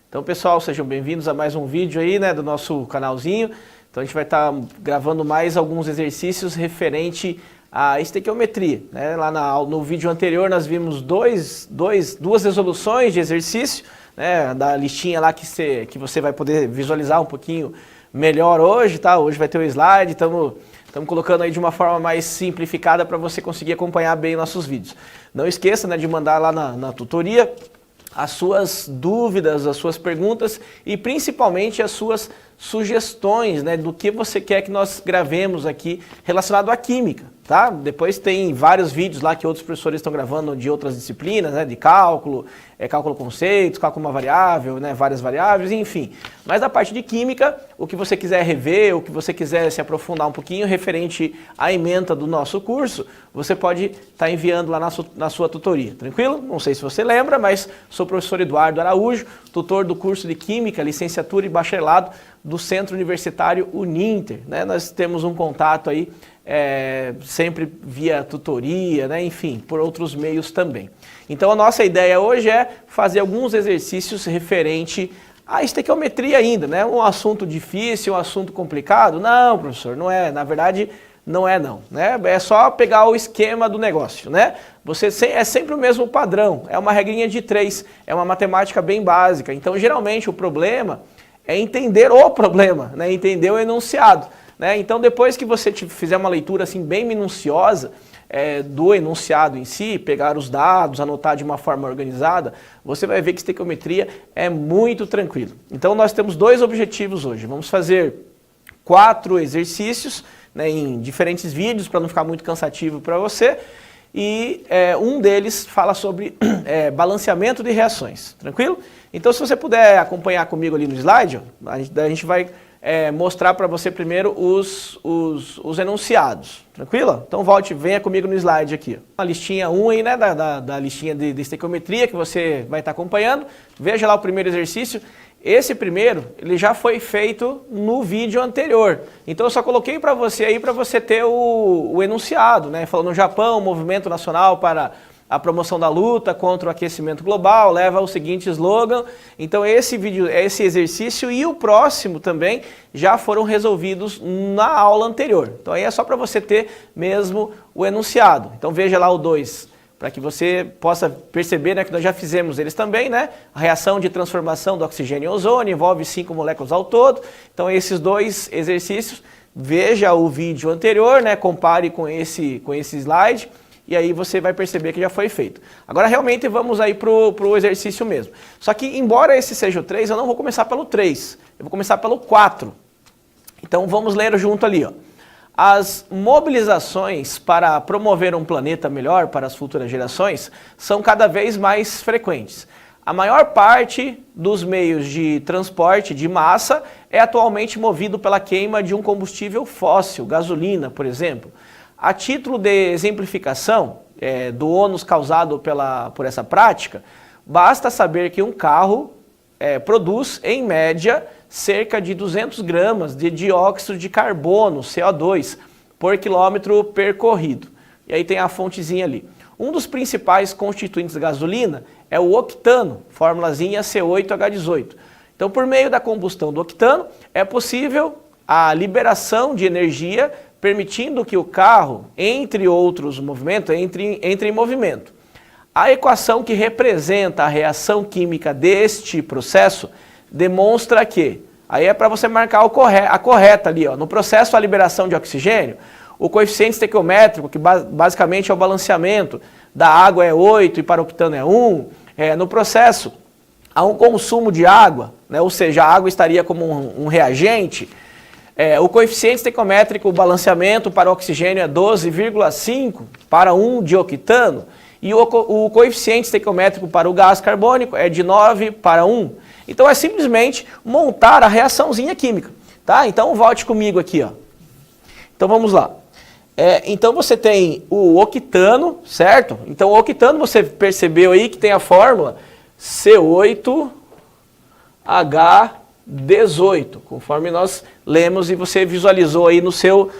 Então, pessoal, sejam bem-vindos a mais um vídeo aí, né, do nosso canalzinho. Então, a gente vai estar gravando mais alguns exercícios referente à estequiometria, né? Lá no vídeo anterior nós vimos duas resoluções de exercício, né, da listinha lá que você vai poder visualizar um pouquinho melhor hoje, tá? Hoje vai ter o slide, estamos colocando aí de uma forma mais simplificada para você conseguir acompanhar bem nossos vídeos. Não esqueça, né, de mandar lá na tutoria as suas dúvidas, as suas perguntas e principalmente as suas sugestões, né, do que você quer que nós gravemos aqui relacionado à química, tá? Depois tem vários vídeos lá que outros professores estão gravando de outras disciplinas, né, de cálculo, cálculo conceitos, cálculo uma variável, né, várias variáveis, enfim. Mas da parte de química, o que você quiser rever, o que você quiser se aprofundar um pouquinho referente à ementa do nosso curso, você pode estar enviando lá na sua tutoria, tranquilo? Não sei se você lembra, mas sou o professor Eduardo Araújo, tutor do curso de Química, licenciatura e bacharelado do Centro Universitário Uninter, né? Nós temos um contato aí sempre via tutoria, né? Enfim, por outros meios também. Então a nossa ideia hoje é fazer alguns exercícios referente à estequiometria ainda, né? Um assunto difícil, um assunto complicado? Não, professor, não é, na verdade não é não, né? É só pegar o esquema do negócio, né? É sempre o mesmo padrão, é uma regrinha de 3, é uma matemática bem básica. Então geralmente o problema é entender o problema, né? Entender o enunciado, né? Então depois que você fizer uma leitura assim bem minuciosa do enunciado em si, pegar os dados, anotar de uma forma organizada, você vai ver que estequiometria é muito tranquilo. Então nós temos dois objetivos hoje. Vamos fazer 4 exercícios, né, em diferentes vídeos para não ficar muito cansativo para você. E um deles fala sobre balanceamento de reações, tranquilo? Então se você puder acompanhar comigo ali no slide, ó, a gente vai mostrar para você primeiro os enunciados, tranquilo? Então venha comigo no slide aqui. Ó. A listinha 1 aí, né, da listinha de estequiometria que você vai estar acompanhando. Veja lá o primeiro exercício. Esse primeiro, ele já foi feito no vídeo anterior. Então eu só coloquei para você aí, para você ter o enunciado, né? Falando no Japão, movimento nacional para a promoção da luta contra o aquecimento global, leva ao seguinte slogan. Então esse exercício e o próximo também já foram resolvidos na aula anterior. Então aí é só para você ter mesmo o enunciado. Então veja lá o 2. Para que você possa perceber, né, que nós já fizemos eles também, né? A reação de transformação do oxigênio em ozônio envolve 5 moléculas ao todo. Então esses 2 exercícios, veja o vídeo anterior, né? Compare com esse slide e aí você vai perceber que já foi feito. Agora realmente vamos aí pro exercício mesmo. Só que embora esse seja o 3, eu não vou começar pelo 3, eu vou começar pelo 4. Então vamos ler junto ali, ó. As mobilizações para promover um planeta melhor para as futuras gerações são cada vez mais frequentes. A maior parte dos meios de transporte de massa é atualmente movido pela queima de um combustível fóssil, gasolina, por exemplo. A título de exemplificação do ônus causado por essa prática, basta saber que um carro produz, em média, cerca de 200 gramas de dióxido de carbono, CO2, por quilômetro percorrido. E aí tem a fontezinha ali. Um dos principais constituintes da gasolina é o octano, formulazinha C8H18. Então, por meio da combustão do octano, é possível a liberação de energia, permitindo que o carro, entre outros movimentos, entre em movimento. A equação que representa a reação química deste processo demonstra que, aí é para você marcar a correta ali, ó, no processo a liberação de oxigênio, o coeficiente estequiométrico, que basicamente é o balanceamento, da água é 8 e para o octano é 1, no processo há um consumo de água, né, ou seja, a água estaria como um reagente, o coeficiente estequiométrico, o balanceamento para o oxigênio é 12,5 para 1 de octano, e o coeficiente estequiométrico para o gás carbônico é de 9 para 1. Então é simplesmente montar a reaçãozinha química. tá? Então volte comigo aqui, ó. Então vamos lá. Então você tem o octano, certo? Então o octano você percebeu aí que tem a fórmula C8H18, conforme nós lemos e você visualizou aí no seu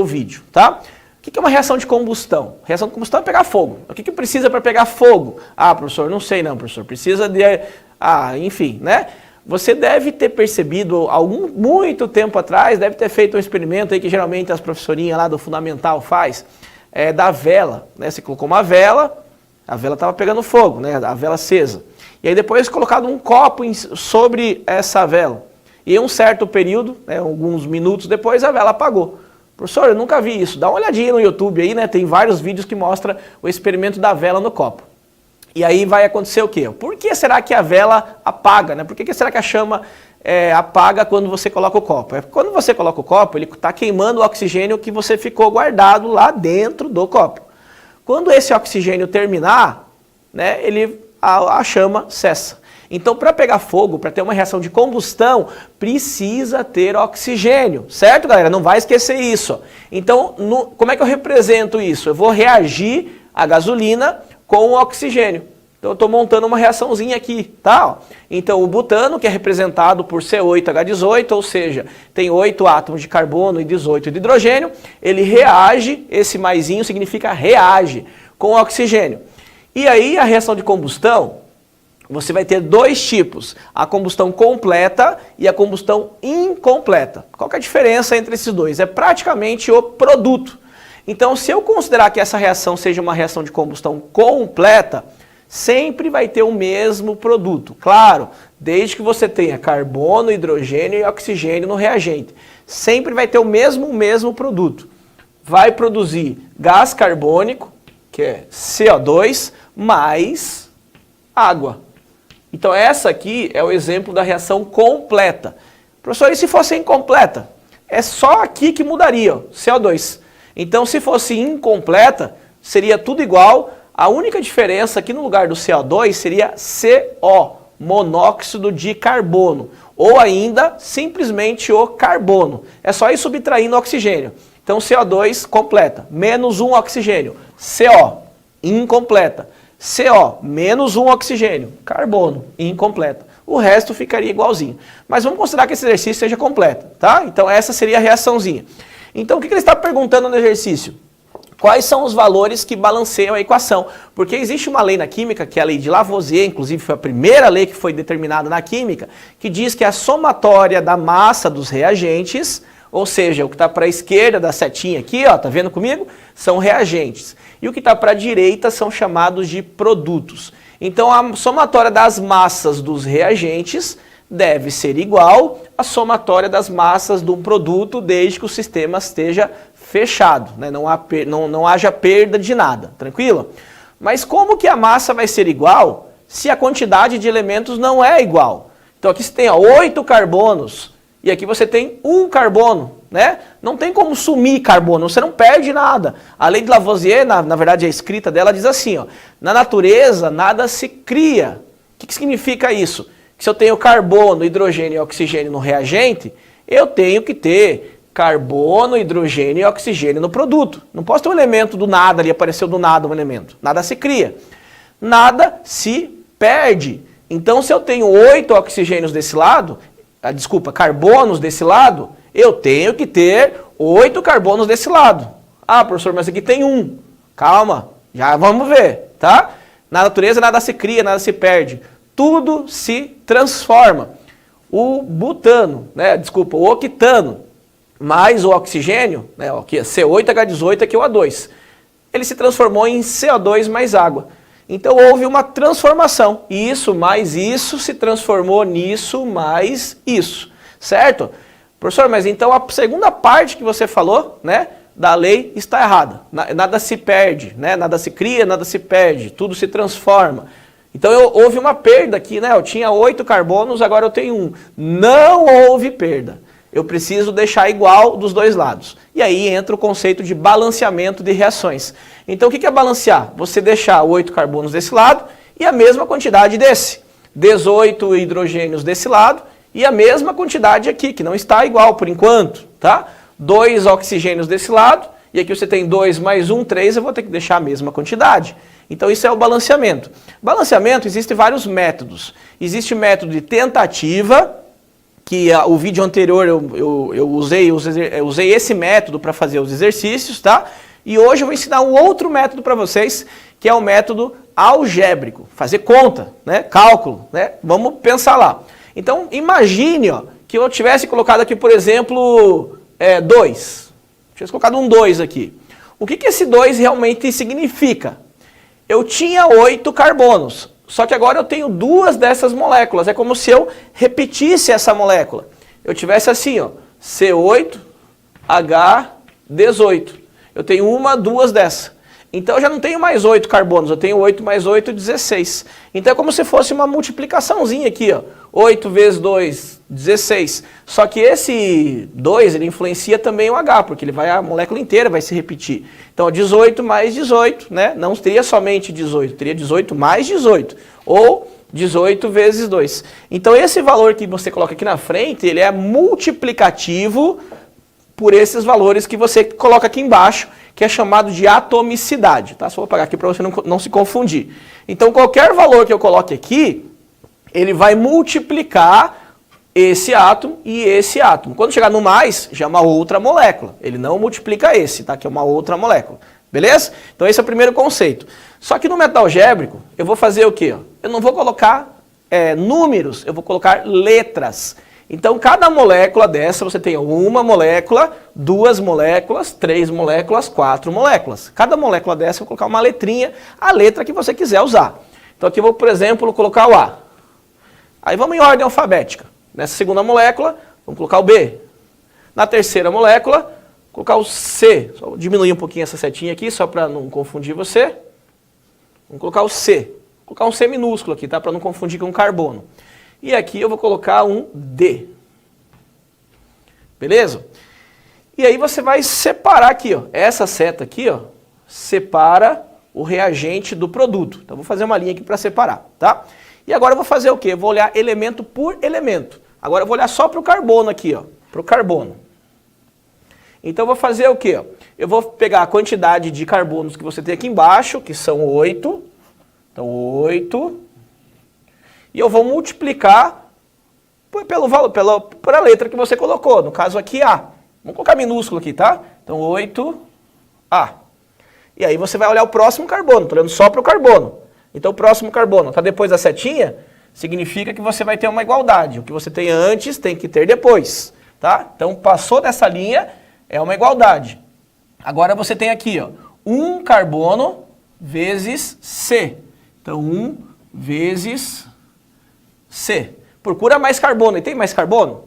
vídeo, tá? O que é uma reação de combustão? Reação de combustão é pegar fogo. O que precisa para pegar fogo? Ah, professor, não sei não, professor. Precisa de... enfim, né? Você deve ter percebido, muito tempo atrás, deve ter feito um experimento aí que geralmente as professorinhas lá do Fundamental faz, da vela, né? Você colocou uma vela, a vela estava pegando fogo, né? A vela acesa. E aí depois colocado um copo sobre essa vela. E em um certo período, né, alguns minutos depois, a vela apagou. Professor, eu nunca vi isso. Dá uma olhadinha no YouTube aí, né? Tem vários vídeos que mostram o experimento da vela no copo. E aí vai acontecer o quê? Por que será que a vela apaga, né? Por que será que a chama apaga quando você coloca o copo? Quando você coloca o copo, ele está queimando o oxigênio que você ficou guardado lá dentro do copo. Quando esse oxigênio terminar, né, a chama cessa. Então, para pegar fogo, para ter uma reação de combustão, precisa ter oxigênio, certo, galera? Não vai esquecer isso. Então, como é que eu represento isso? Eu vou reagir a gasolina com o oxigênio. Então, eu estou montando uma reaçãozinha aqui, tá? Então, o butano, que é representado por C8H18, ou seja, tem 8 átomos de carbono e 18 de hidrogênio, ele reage, esse maisinho significa reage, com o oxigênio. E aí, a reação de combustão, você vai ter dois tipos, a combustão completa e a combustão incompleta. Qual que é a diferença entre esses dois? É praticamente o produto. Então, se eu considerar que essa reação seja uma reação de combustão completa, sempre vai ter o mesmo produto. Claro, desde que você tenha carbono, hidrogênio e oxigênio no reagente. Sempre vai ter o mesmo produto. Vai produzir gás carbônico, que é CO2, mais água. Então essa aqui é o exemplo da reação completa. Professor, e se fosse incompleta? É só aqui que mudaria, ó, CO2. Então se fosse incompleta, seria tudo igual. A única diferença aqui no lugar do CO2 seria CO, monóxido de carbono. Ou ainda, simplesmente o carbono. É só ir subtraindo o oxigênio. Então CO2 completa, menos um oxigênio. CO, incompleta. CO, menos um oxigênio, carbono, incompleta. O resto ficaria igualzinho. Mas vamos considerar que esse exercício seja completo, tá? Então essa seria a reaçãozinha. Então o que ele está perguntando no exercício? Quais são os valores que balanceiam a equação? Porque existe uma lei na química, que é a lei de Lavoisier, inclusive foi a primeira lei que foi determinada na química, que diz que a somatória da massa dos reagentes, ou seja, o que está para a esquerda da setinha aqui, ó, tá vendo comigo? São reagentes. E o que está para a direita são chamados de produtos. Então a somatória das massas dos reagentes deve ser igual à somatória das massas de um produto, desde que o sistema esteja fechado, né? Não haja perda de nada, tranquilo? Mas como que a massa vai ser igual se a quantidade de elementos não é igual? Então aqui você tem 8 carbonos e aqui você tem 1 carbono, né? Não tem como sumir carbono, você não perde nada. A lei de Lavoisier, na verdade a escrita dela diz assim, ó, na natureza nada se cria. O que significa isso? Que se eu tenho carbono, hidrogênio e oxigênio no reagente, eu tenho que ter carbono, hidrogênio e oxigênio no produto. Não posso ter um elemento do nada ali, apareceu do nada um elemento. Nada se cria. Nada se perde. Então se eu tenho 8 oxigênios desse lado, carbonos desse lado, eu tenho que ter 8 carbonos desse lado. Ah, professor, mas aqui tem 1. Calma, já vamos ver, tá? Na natureza nada se cria, nada se perde. Tudo se transforma. O butano, o octano, mais o oxigênio, né, aqui é C8H18, aqui é o O2. Ele se transformou em CO2 mais água. Então houve uma transformação. Isso mais isso se transformou nisso mais isso. Certo? Professor, mas então a segunda parte que você falou, né, da lei está errada. Nada se perde, né? Nada se cria, nada se perde. Tudo se transforma. Então houve uma perda aqui, né? Eu tinha 8 carbonos, agora eu tenho 1. Não houve perda. Eu preciso deixar igual dos dois lados. E aí entra o conceito de balanceamento de reações. Então o que é balancear? Você deixar 8 carbonos desse lado e a mesma quantidade desse. 18 hidrogênios desse lado E a mesma quantidade aqui, que não está igual por enquanto, tá? 2 oxigênios desse lado, e aqui você tem 2 mais 1, 3, eu vou ter que deixar a mesma quantidade. Então isso é o balanceamento. Balanceamento, existem vários métodos. Existe o método de tentativa, que o vídeo anterior eu usei esse método para fazer os exercícios, tá? E hoje eu vou ensinar um outro método para vocês, que é o método algébrico, fazer conta, né? Cálculo, né? Vamos pensar lá. Então imagine, ó, que eu tivesse colocado aqui, por exemplo, 2. Tivesse colocado um 2 aqui. O que esse 2 realmente significa? Eu tinha 8 carbonos, só que agora eu tenho 2 dessas moléculas. É como se eu repetisse essa molécula. Eu tivesse assim, ó, C8H18. Eu tenho 1, 2 dessa. Então eu já não tenho mais 8 carbonos, eu tenho 8 mais 8, 16. Então é como se fosse uma multiplicaçãozinha aqui, ó. 8 vezes 2, 16. Só que esse 2, ele influencia também o H, porque a molécula inteira vai se repetir. Então 18 mais 18, né? Não teria somente 18, teria 18 mais 18. Ou 18 vezes 2. Então esse valor que você coloca aqui na frente, ele é multiplicativo por esses valores que você coloca aqui embaixo, que é chamado de atomicidade, tá? Só vou apagar aqui para você não se confundir. Então, qualquer valor que eu coloque aqui, ele vai multiplicar esse átomo e esse átomo. Quando chegar no mais, já é uma outra molécula. Ele não multiplica esse, tá? Que é uma outra molécula. Beleza? Então, esse é o primeiro conceito. Só que no método algébrico, eu vou fazer o quê? Eu não vou colocar números, eu vou colocar letras. Então, cada molécula dessa, você tem 1 molécula, 2 moléculas, 3 moléculas, 4 moléculas. Cada molécula dessa, eu vou colocar uma letrinha, a letra que você quiser usar. Então, aqui eu vou, por exemplo, colocar o A. Aí vamos em ordem alfabética. Nessa segunda molécula, vamos colocar o B. Na terceira molécula, colocar o C. Só diminuir um pouquinho essa setinha aqui, só para não confundir você. Vamos colocar o C. Vou colocar um C minúsculo aqui, tá? Para não confundir com carbono. E aqui eu vou colocar um D. Beleza? E aí você vai separar aqui, ó. Essa seta aqui, ó, separa o reagente do produto. Então vou fazer uma linha aqui para separar, tá? E agora eu vou fazer o quê? Eu vou olhar elemento por elemento. Agora eu vou olhar só para o carbono aqui, ó. Para o carbono. Então eu vou fazer o quê? Eu vou pegar a quantidade de carbonos que você tem aqui embaixo, que são 8. Então 8... E eu vou multiplicar pela letra que você colocou. No caso aqui, A. Vamos colocar minúsculo aqui, tá? Então, 8A. E aí você vai olhar o próximo carbono. Estou olhando só para o carbono. Então, o próximo carbono está depois da setinha, significa que você vai ter uma igualdade. O que você tem antes tem que ter depois, tá? Então, passou dessa linha, é uma igualdade. Agora você tem aqui, ó, 1 carbono vezes C. Então, 1 vezes C. Procura mais carbono. E tem mais carbono?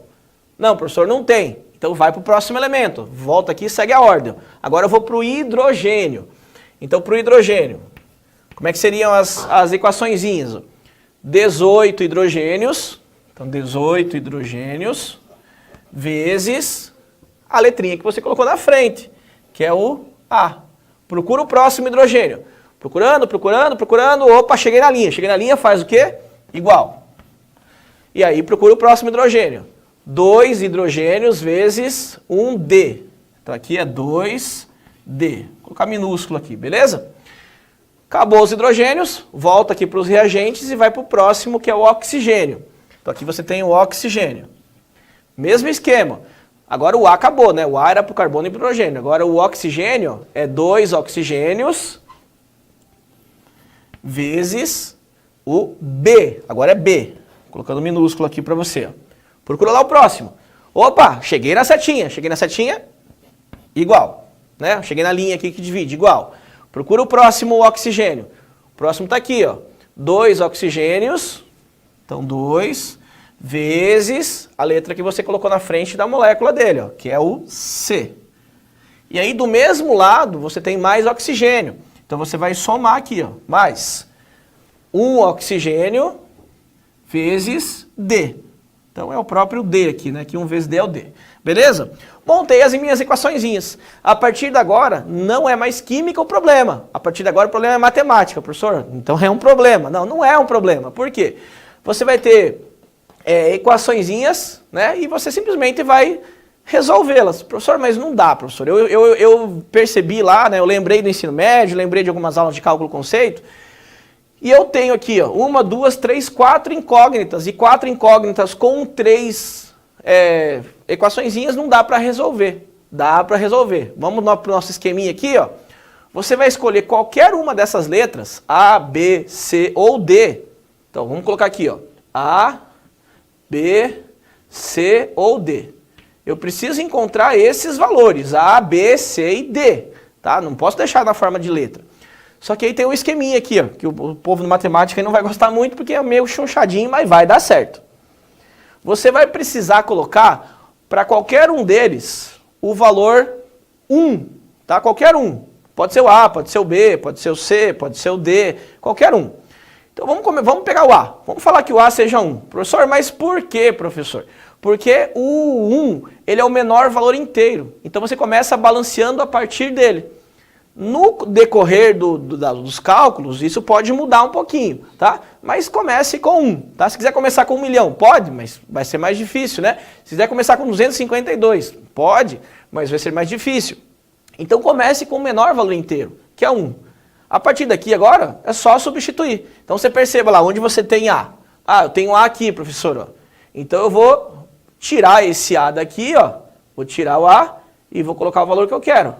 Não, professor, não tem. Então vai para o próximo elemento. Volta aqui e segue a ordem. Agora eu vou para o hidrogênio. Então para o hidrogênio, como é que seriam as equaçõezinhas? 18 hidrogênios. Então 18 hidrogênios vezes a letrinha que você colocou na frente, que é o A. Procura o próximo hidrogênio. Procurando, procurando, procurando. Opa, cheguei na linha. Cheguei na linha, faz o quê? Igual. E aí procura o próximo hidrogênio. 2 hidrogênios vezes 1D. Então aqui é 2D. Vou colocar minúsculo aqui, beleza? Acabou os hidrogênios, volta aqui para os reagentes e vai para o próximo, que é o oxigênio. Então aqui você tem o oxigênio. Mesmo esquema. Agora o A acabou, né? O A era para o carbono e para o hidrogênio. Agora o oxigênio é 2 oxigênios vezes o B. Agora é B. Colocando minúsculo aqui para você. Ó. Procura lá o próximo. Opa, cheguei na setinha. Cheguei na setinha, igual. Né? Cheguei na linha aqui que divide, igual. Procura o próximo oxigênio. O próximo está aqui, ó. 2 oxigênios. Então, 2 vezes a letra que você colocou na frente da molécula dele, ó, que é o C. E aí, do mesmo lado, você tem mais oxigênio. Então, você vai somar aqui, ó, mais 1 oxigênio vezes D. Então é o próprio D aqui, né? Que 1 vezes D é o D. Beleza? Montei as minhas equaçõezinhas. A partir de agora, não é mais química o problema. A partir de agora, o problema é matemática, professor. Então é um problema. Não, não é um problema. Por quê? Você vai ter equaçõezinhas, né? E você simplesmente vai resolvê-las. Professor, mas não dá, professor. Eu percebi lá, né? Eu lembrei do ensino médio, lembrei de algumas aulas de cálculo conceito. E eu tenho aqui, ó, 1, 2, 3, 4 incógnitas. E 4 incógnitas com 3 equaçõezinhas não dá para resolver. Dá para resolver. Vamos para o nosso esqueminha aqui, ó. Você vai escolher qualquer uma dessas letras, A, B, C ou D. Então, vamos colocar aqui, ó. A, B, C ou D. Eu preciso encontrar esses valores, A, B, C e D. Tá? Não posso deixar na forma de letra. Só que aí tem um esqueminha aqui, ó, que o povo de matemática não vai gostar muito porque é meio chunchadinho, mas vai dar certo. Você vai precisar colocar para qualquer um deles o valor 1, tá? Qualquer um. Pode ser o A, pode ser o B, pode ser o C, pode ser o D, qualquer um. Então vamos pegar o A. Vamos falar que o A seja 1. Professor, mas por quê, professor? Porque o 1, ele é o menor valor inteiro. Então você começa balanceando a partir dele. No decorrer dos cálculos, isso pode mudar um pouquinho, tá? Mas comece com 1, tá? Se quiser começar com 1 milhão, pode, mas vai ser mais difícil, né? Se quiser começar com 252, pode, mas vai ser mais difícil. Então comece com o menor valor inteiro, que é 1. A partir daqui agora, é só substituir. Então você perceba lá, onde você tem A. Ah, eu tenho A aqui, professor, ó. Então eu vou tirar esse A daqui, ó. Vou tirar o A e vou colocar o valor que eu quero,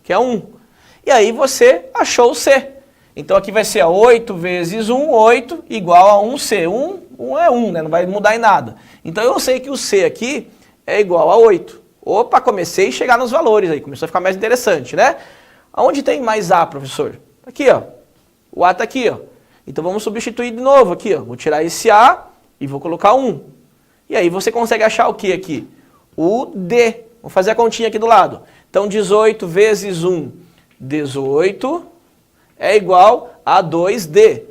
que é 1. E aí você achou o C. Então aqui vai ser 8 vezes 1, 8, igual a 1C. 1 é 1, né? Não vai mudar em nada. Então eu sei que o C aqui é igual a 8. Opa, comecei a chegar nos valores aí. Começou a ficar mais interessante, né? Aonde tem mais A, professor? Aqui, ó. O A está aqui, ó. Então vamos substituir de novo aqui, ó. Vou tirar esse A e vou colocar 1. E aí você consegue achar o que aqui? O D. Vamos fazer a continha aqui do lado. Então 18 vezes 1, 18 é igual a 2D.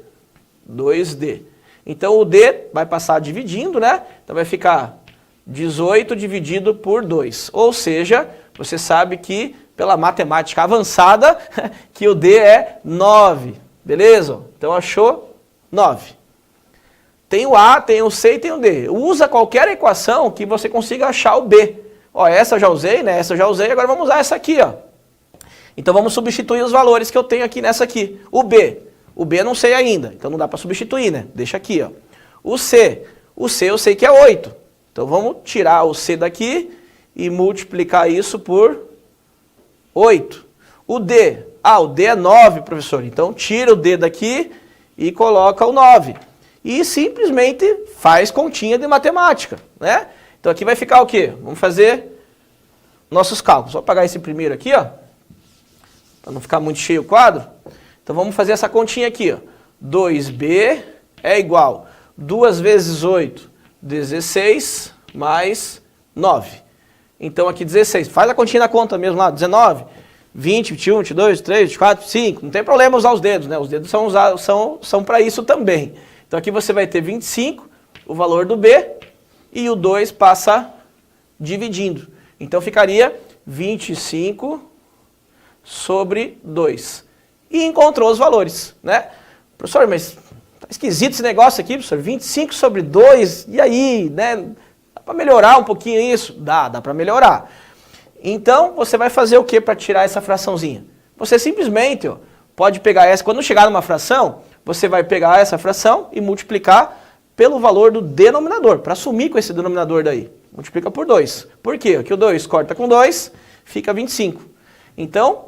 2D. Então o D vai passar dividindo, né? Então vai ficar 18 dividido por 2. Ou seja, você sabe que, pela matemática avançada, que o D é 9. Beleza? Então achou 9. Tem o A, tem o C e tem o D. Usa qualquer equação que você consiga achar o B. Ó, essa eu já usei, né? Essa eu já usei, agora vamos usar essa aqui, ó. Então vamos substituir os valores que eu tenho aqui nessa aqui. O B eu não sei ainda, então não dá para substituir, né? Deixa aqui, ó. O C eu sei que é 8. Então vamos tirar o C daqui e multiplicar isso por 8. O D é 9, professor. Então tira o D daqui e coloca o 9. E simplesmente faz continha de matemática, né? Então aqui vai ficar o quê? Vamos fazer nossos cálculos. Vou apagar esse primeiro aqui, ó. Para não ficar muito cheio o quadro. Então vamos fazer essa continha aqui, ó. 2B é igual 2 vezes 8, 16, mais 9. Então aqui 16. Faz a continha na conta mesmo lá, 19, 20, 21, 22, 23, 24, 25. Não tem problema usar os dedos, né? Os dedos são para isso também. Então aqui você vai ter 25, o valor do B, e o 2 passa dividindo. Então ficaria 25 sobre 2. E encontrou os valores, né? Professor, mas tá esquisito esse negócio aqui, professor. 25 sobre 2, e aí, né? Dá para melhorar um pouquinho isso? Dá para melhorar. Então, você vai fazer o que para tirar essa fraçãozinha? Você simplesmente, ó, pode pegar essa, quando chegar numa fração, você vai pegar essa fração e multiplicar pelo valor do denominador, para sumir com esse denominador daí. Multiplica por 2. Por quê? Aqui o 2 corta com 2, fica 25. Então,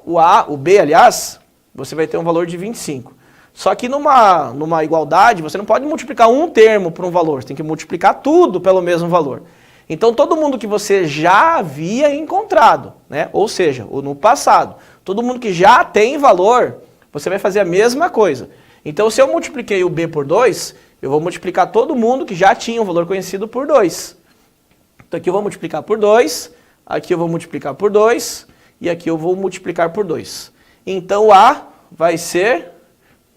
o B, aliás, você vai ter um valor de 25. Só que numa igualdade, você não pode multiplicar um termo por um valor, você tem que multiplicar tudo pelo mesmo valor. Então, todo mundo que você já havia encontrado, né? Ou seja, no passado, todo mundo que já tem valor, você vai fazer a mesma coisa. Então, se eu multipliquei o B por 2, eu vou multiplicar todo mundo que já tinha um valor conhecido por 2. Então, aqui eu vou multiplicar por 2, aqui eu vou multiplicar por 2, e aqui eu vou multiplicar por 2. Então, o A vai ser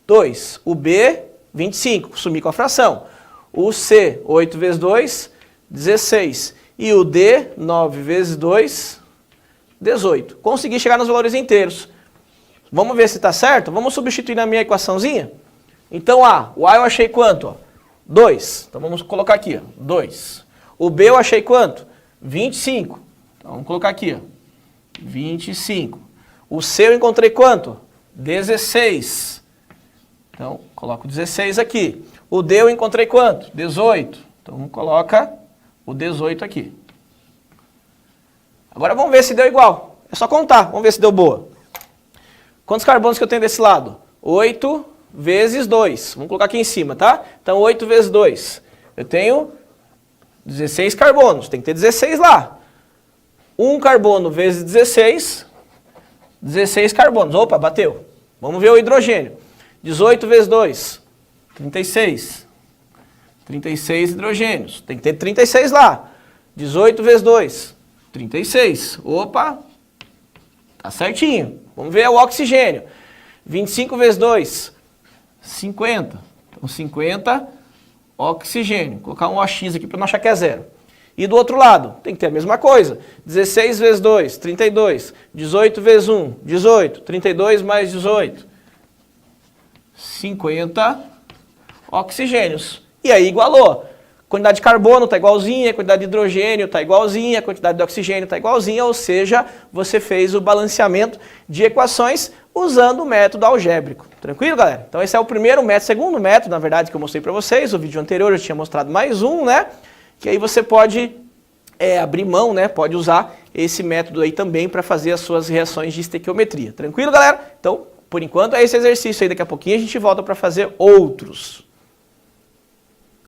2. O B, 25, sumir com a fração. O C, 8 vezes 2, 16. E o D, 9 vezes 2, 18. Consegui chegar nos valores inteiros. Vamos ver se está certo? Vamos substituir na minha equaçãozinha? Então, o A eu achei quanto? Ó? 2. Então vamos colocar aqui, ó, 2. O B eu achei quanto? 25. Então vamos colocar aqui, ó, 25. O C eu encontrei quanto? 16. Então coloco 16 aqui. O D eu encontrei quanto? 18. Então coloca o 18 aqui. Agora vamos ver se deu igual. É só contar, vamos ver se deu boa. Quantos carbonos que eu tenho desse lado? 8 vezes 2. Vamos colocar aqui em cima, tá? Então 8 vezes 2. Eu tenho 16 carbonos, tem que ter 16 lá. 1 carbono vezes 16, 16 carbonos. Opa, bateu. Vamos ver o hidrogênio. 18 vezes 2, 36. 36 hidrogênios. Tem que ter 36 lá. 18 vezes 2, 36. Opa, tá certinho. Vamos ver o oxigênio. 25 vezes 2, 50. Então 50 oxigênio. Vou colocar um OX aqui para não achar que é zero. E do outro lado, tem que ter a mesma coisa. 16 vezes 2, 32. 18 vezes 1, 18. 32 mais 18. 50 oxigênios. E aí igualou. A quantidade de carbono está igualzinha, a quantidade de hidrogênio está igualzinha, a quantidade de oxigênio está igualzinha, ou seja, você fez o balanceamento de equações usando o método algébrico. Tranquilo, galera? Então esse é o primeiro método, segundo método, na verdade, que eu mostrei para vocês. O vídeo anterior eu tinha mostrado mais um, né? Que aí você pode abrir mão, né? Pode usar esse método aí também para fazer as suas reações de estequiometria. Tranquilo, galera? Então, por enquanto é esse exercício aí. Daqui a pouquinho a gente volta para fazer outros.